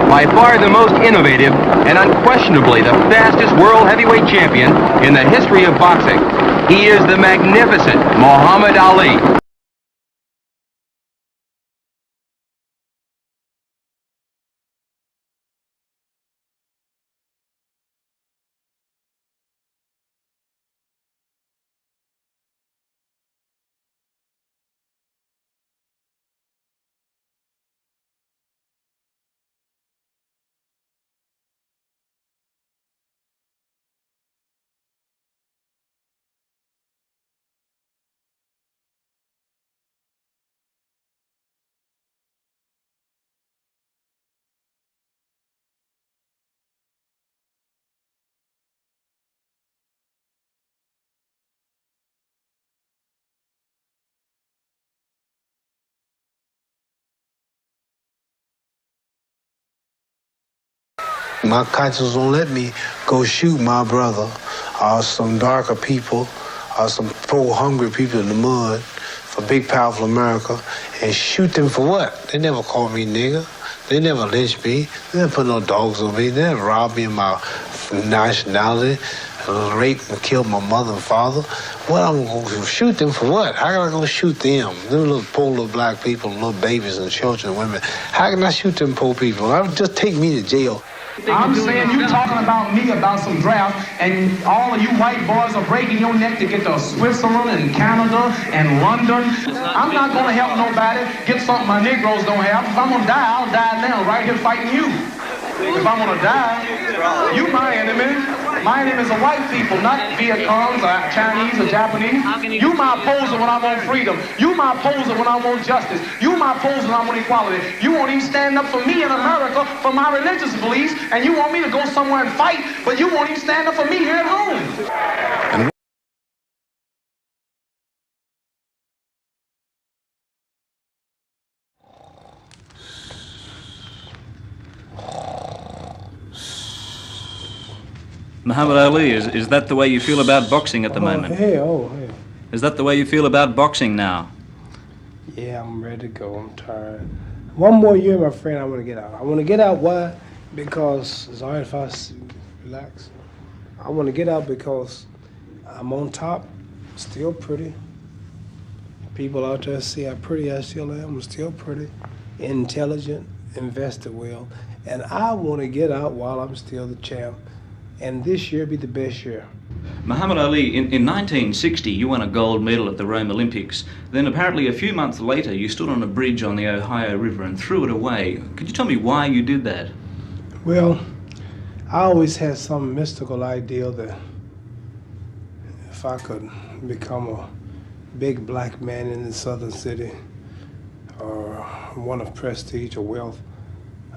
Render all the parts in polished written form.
by far the most innovative and unquestionably the fastest world heavyweight champion in the history of boxing. He is the magnificent Muhammad Ali. My conscience won't let me go shoot my brother or some darker people or some poor, hungry people in the mud for big, powerful America and shoot them for what? They never called me nigger. They never lynched me. They never put no dogs on me. They never robbed me of my nationality, raped and killed my mother and father. What, I'm going to shoot them for what? How can I go shoot them? Them little poor little black people, little babies and children and women. How can I shoot them poor people? Just take me to jail. I'm saying you talking about me about some draft, and all of you white boys are breaking your neck to get to Switzerland and Canada and London. I'm not going to help nobody get something my Negroes don't have. If I'm going to die, I'll die now, right here fighting you. If I'm going to die, you my enemy. My enemy is the white people, not Viet Congs or Chinese or Japanese. You my opposer when I want freedom. You my opposer when I want justice. You my opposer when I want equality. You won't even stand up for me in America for my religious beliefs, and you want me to go somewhere and fight, but you won't even stand up for me here at home. Muhammad Ali, is that the way you feel about boxing at the moment? Hey. Is that the way you feel about boxing now? Yeah, I'm ready to go. I'm tired. One more year, my friend, I want to get out. I want to get out. Why? Because, it's all right if I relax. I want to get out because I'm on top, still pretty. People out there see how pretty I still am. I'm still pretty, intelligent, invested well. And I want to get out while I'm still the champ. And this year be the best year. Muhammad Ali, in 1960 you won a gold medal at the Rome Olympics. Then apparently a few months later you stood on a bridge on the Ohio River and threw it away. Could you tell me why you did that? Well, I always had some mystical idea that if I could become a big black man in the southern city or one of prestige or wealth,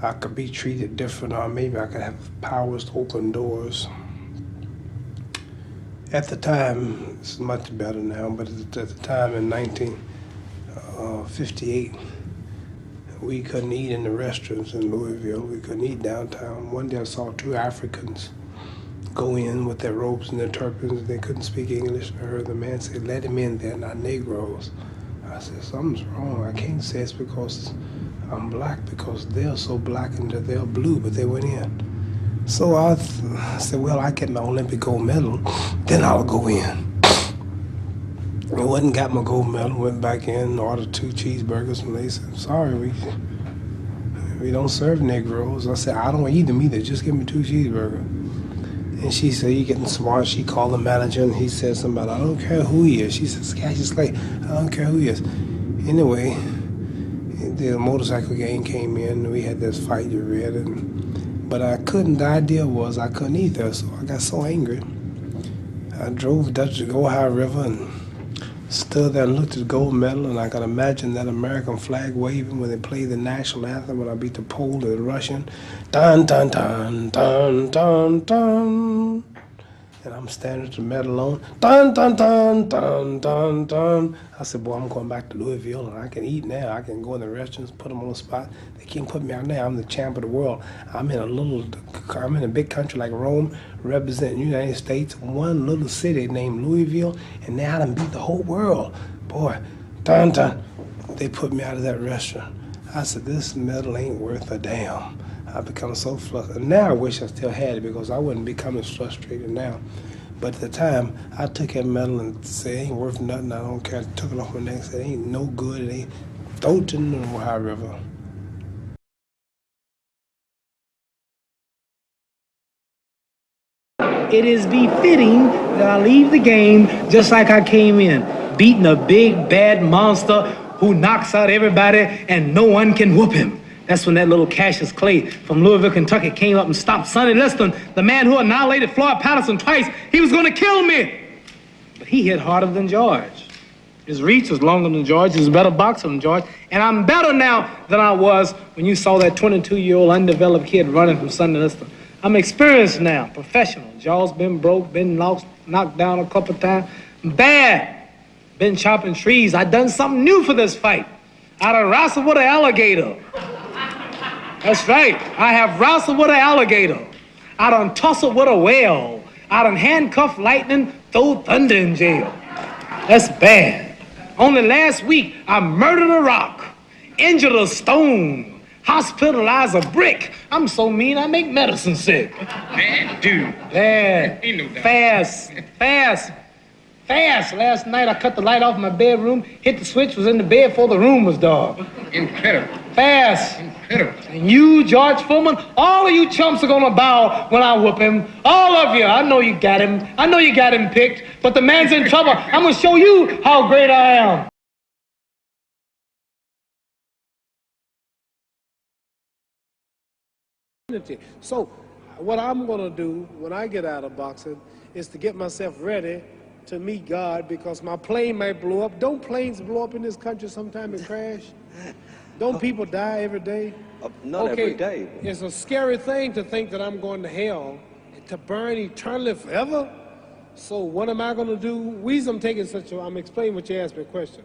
I could be treated different, or maybe I could have powers to open doors. At the time, it's much better now, but at the time in 1958, we couldn't eat in the restaurants in Louisville. We couldn't eat downtown. One day I saw two Africans go in with their robes and their turbans. They couldn't speak English. I heard the man say, "Let them in, they're not Negroes." I said, something's wrong. I can't say it's because I'm black, because they're so black and they're blue, but they went in. So I said, well, I get my Olympic gold medal, then I'll go in. I went and got my gold medal, went back in, ordered 2 cheeseburgers, and they said, sorry, we don't serve Negroes. I said, I don't eat them either, just give me 2 cheeseburgers. And she said, you're getting smart. She called the manager, and he said something about, I don't care who he is. She said, Cassius Clay, I don't care who he is. Anyway, the motorcycle gang came in, and we had this fight, you read it. But the idea was I couldn't eat there, so I got so angry. I drove to the Ohio River and stood there and looked at the gold medal, and I could imagine that American flag waving when they played the national anthem when I beat the Pole and the Russian. Dun, dun, dun, dun, dun, dun. And I'm standing with the medal on. Dun, dun, dun, dun, dun, dun. I said, boy, I'm going back to Louisville, and I can eat now. I can go in the restaurants, put them on the spot. They can't put me out there. I'm the champ of the world. I'm in a big country like Rome, representing the United States, one little city named Louisville, and now I done beat the whole world. Boy, dun, dun. They put me out of that restaurant. I said, this medal ain't worth a damn. I become so frustrated. Now I wish I still had it because I wouldn't become as frustrated now. But at the time, I took that medal and said, it ain't worth nothing, I don't care. I took it off my neck and said, it ain't no good, it ain't, throw it in the Ohio River. It is befitting that I leave the game just like I came in, beating a big bad monster who knocks out everybody and no one can whoop him. That's when that little Cassius Clay from Louisville, Kentucky came up and stopped Sonny Liston, the man who annihilated Floyd Patterson twice. He was going to kill me. But he hit harder than George. His reach was longer than George. He's a better boxer than George. And I'm better now than I was when you saw that 22-year-old undeveloped kid running from Sonny Liston. I'm experienced now, professional. Jaw's been broke, been knocked down a couple of times. Bad. Been chopping trees. I done something new for this fight. I done wrestled with an alligator. That's right. I have wrestled with an alligator. I done tussled with a whale. I done handcuffed lightning, throw thunder in jail. That's bad. Only last week, I murdered a rock, injured a stone, hospitalized a brick. I'm so mean, I make medicine sick. Bad dude. Bad. Ain't no doubt. Fast. Last night, I cut the light off my bedroom, hit the switch, was in the bed before the room was dark. Incredible. Fast. Incredible. And you, George Foreman, all of you chumps are gonna bow when I whoop him. All of you. I know you got him. I know you got him picked, but the man's in trouble. I'm gonna show you how great I am. So what I'm going to do when I get out of boxing is to get myself ready to meet God, because my plane might blow up. Don't planes blow up in this country sometime and crash? Don't people die every day? Not every day. It's a scary thing to think that I'm going to hell, to burn eternally forever. So what am I going to do? Reason I'm taking I'm explaining what you asked me a question.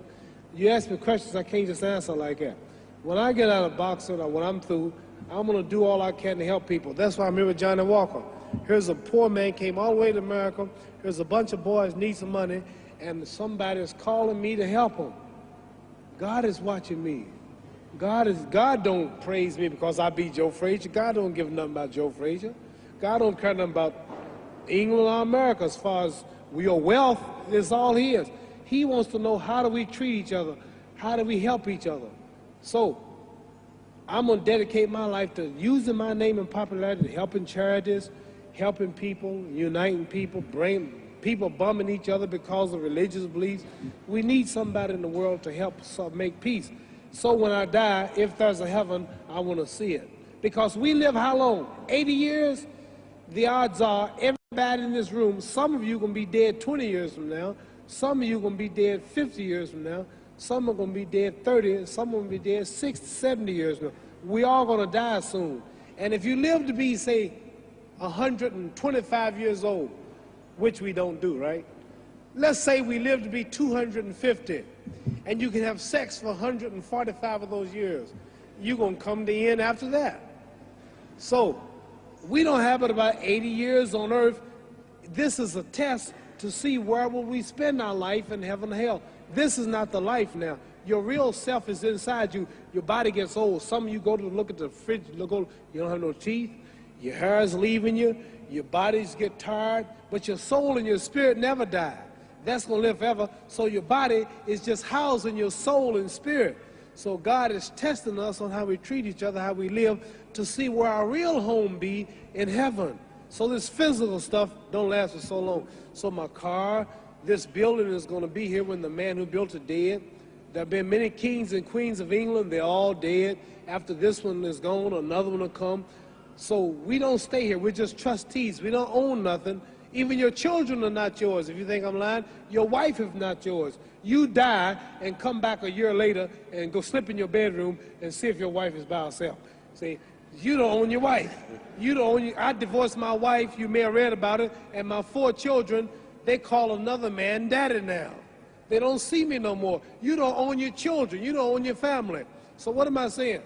You ask me questions, I can't just answer like that. When I get out of boxing or when I'm through, I'm going to do all I can to help people. That's why I'm here with Johnny Walker. Here's a poor man, came all the way to America. Here's a bunch of boys need some money, and somebody is calling me to help them. God is watching me. God don't praise me because I beat Joe Frazier. God don't give nothing about Joe Frazier. God don't care nothing about England or America as far as your wealth is all his. He wants to know, how do we treat each other? How do we help each other? So I'm going to dedicate my life to using my name and popularity, helping charities, helping people, uniting people, bring people bumming each other because of religious beliefs. We need somebody in the world to help us make peace. So when I die, if there's a heaven, I want to see it. Because we live how long? 80 years? The odds are everybody in this room, some of you are going to be dead 20 years from now, some of you are going to be dead 50 years from now, some are going to be dead 30, and some are going to be dead 60, 70 years from now. We all going to die soon. And if you live to be, say, 125 years old, which we don't do, right? Let's say we live to be 250, and you can have sex for 145 of those years. You're going to come to the end after that. So we don't have but about 80 years on earth. This is a test to see where will we spend our life in heaven and hell. This is not the life now. Your real self is inside you. Your body gets old. Some of you go to look at the fridge, you don't have no teeth. Your hair is leaving you. Your bodies get tired. But your soul and your spirit never die. That's going to live forever. So your body is just housing your soul and spirit. So God is testing us on how we treat each other, how we live, to see where our real home be in heaven. So this physical stuff don't last for so long. So my car, this building is going to be here when the man who built it dead. There have been many kings and queens of England. They're all dead. After this one is gone, another one will come. So we don't stay here. We're just trustees. We don't own nothing. Even your children are not yours. If you think I'm lying, your wife is not yours. You die and come back a year later and go slip in your bedroom and see if your wife is by herself. See, you don't own your wife. You don't own I divorced my wife. You may have read about it. And my 4 children, they call another man daddy now. They don't see me no more. You don't own your children. You don't own your family. So what am I saying?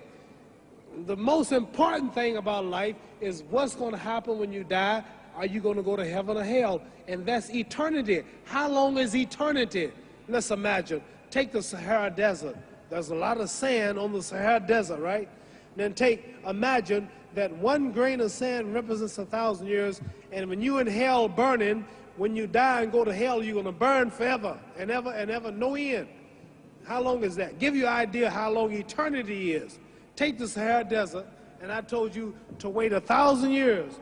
The most important thing about life is what's going to happen when you die. Are you going to go to heaven or hell? And that's eternity. How long is eternity? Let's imagine. Take the Sahara Desert. There's a lot of sand on the Sahara Desert, right? Then imagine that one grain of sand represents 1,000 years, and when you're in hell burning, when you die and go to hell, you're going to burn forever and ever, no end. How long is that? Give you an idea how long eternity is. Take the Sahara Desert, and I told you to wait 1,000 years.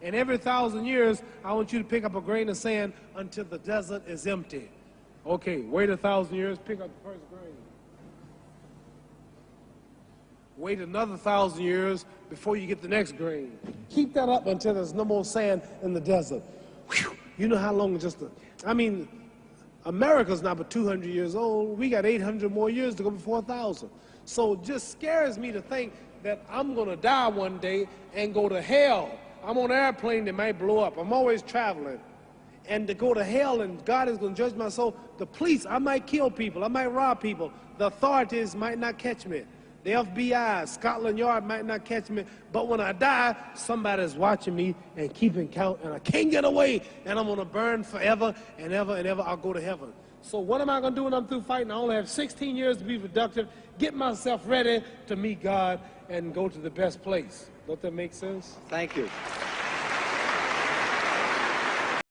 And every 1,000 years, I want you to pick up a grain of sand until the desert is empty. Okay, wait 1,000 years, pick up the first grain. Wait another 1,000 years before you get the next grain. Keep that up until there's no more sand in the desert. Whew. You know how long America's not but 200 years old. We got 800 more years to go before 1,000. So it just scares me to think that I'm going to die one day and go to hell. I'm on an airplane that might blow up. I'm always traveling. And to go to hell and God is going to judge my soul. The police, I might kill people. I might rob people. The authorities might not catch me. The FBI, Scotland Yard might not catch me. But when I die, somebody's watching me and keeping count. And I can't get away. And I'm going to burn forever and ever and ever. I'll go to heaven. So what am I going to do when I'm through fighting? I only have 16 years to be productive. Get myself ready to meet God and go to the best place. Don't that make sense? Thank you.